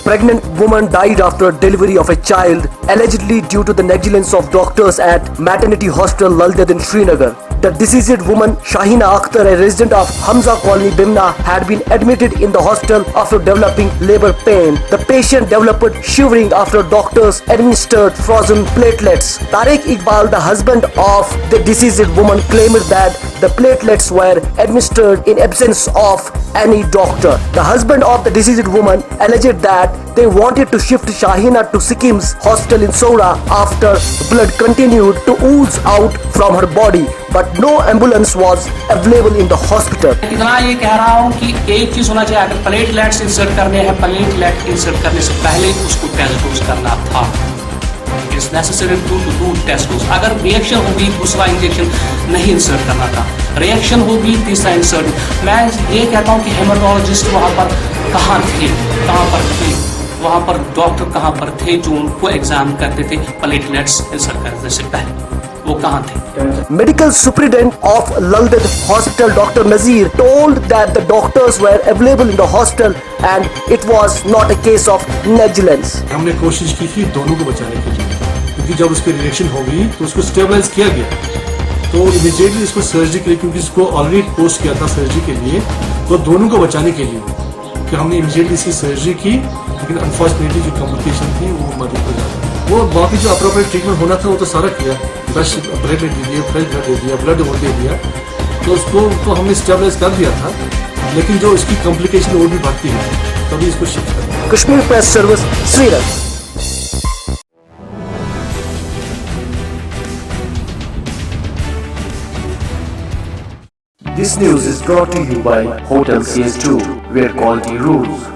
pregnant woman died after delivery of a child, allegedly due to the negligence of doctors at maternity hospital Lal Ded in Srinagar. The deceased woman, Shahina Akhtar, a resident of Hamza Colony, Bemina, had been admitted in the hospital after developing labor pain. The patient developed shivering after doctors administered frozen platelets. Tariq Iqbal, the husband of the deceased woman, claimed that the platelets were administered in absence of any doctor. The husband of the deceased woman alleged that they wanted to shift Shahina to Sikim's hospital in Soura after blood continued to ooze out from her body, but no ambulance was available in the hospital. इतना ये कह रहा हूँ कि एक चीज होना चाहिए, अगर प्लेटलेट्स इंसर्ट करने हैं, प्लेटलेट इंसर्ट करने से पहले उसको टेस्ट डोज करना था. It's necessary to do test dose. अगर रिएक्शन होगी दूसरा इंजेक्शन नहीं इंसर्ट करना था, रिएक्शन होगी तीसरा इंसर्ट. मैं ये कहता हूँ कि हेमाटोलॉजिस्ट वहाँ पर कहाँ थे, वहाँ पर डॉक्टर कहाँ पर थे जो उनको एग्जाम करते थे प्लेटलेट्स इंसर्ट करने से पहले, वो कहाँ थे? Medical superintendent of Lal Ded Hospital, Dr. Nazir, told that the doctors were available in the hospital and it was not a case of negligence. हमने कोशिश की थी दोनों को बचाने के लिए, क्योंकि जब उसकी रिएक्शन होगी तो उसको स्टेबलाइज किया गया, तो इमीडिएटली इसको सर्जरी के लिए, क्योंकि इसको ऑलरेडी पोस्ट किया था सर्जरी के लिए, तो दोनों को बचाने के लिए कि हमने इमीडिएटली इसकी सर्जरी की, लेकिन अनफॉर्चुनेटली जो कॉम्प्लिकेशन थी वो मदद हो जाता. वो बाकी जो अप्रोप्रिएट ट्रीटमेंट होना था वो तो सारा किया, फ्रेश ब्लड दे दिया, फ्रेश ब्लड दे दिया, ब्लड और दे दिया, तो उसको तो हमने स्टेबलाइज कर दिया था, लेकिन जो इसकी कॉम्प्लिकेशन और भी बढ़ती है तभी इसको शिफ्ट करना. Kashmir Press Service, Srinagar. This news is brought to you by Hotel CS2, where quality rules.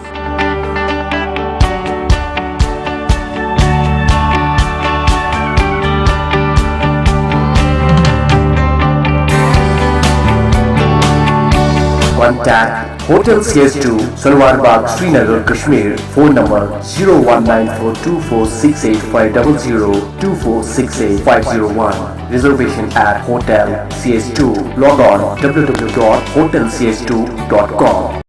Contact Hotel CS2, Salwar Bagh, Srinagar, Kashmir. Phone number 0194246850, 2468-501. Reservation at Hotel CS2. Log on www.hotelcs2.com.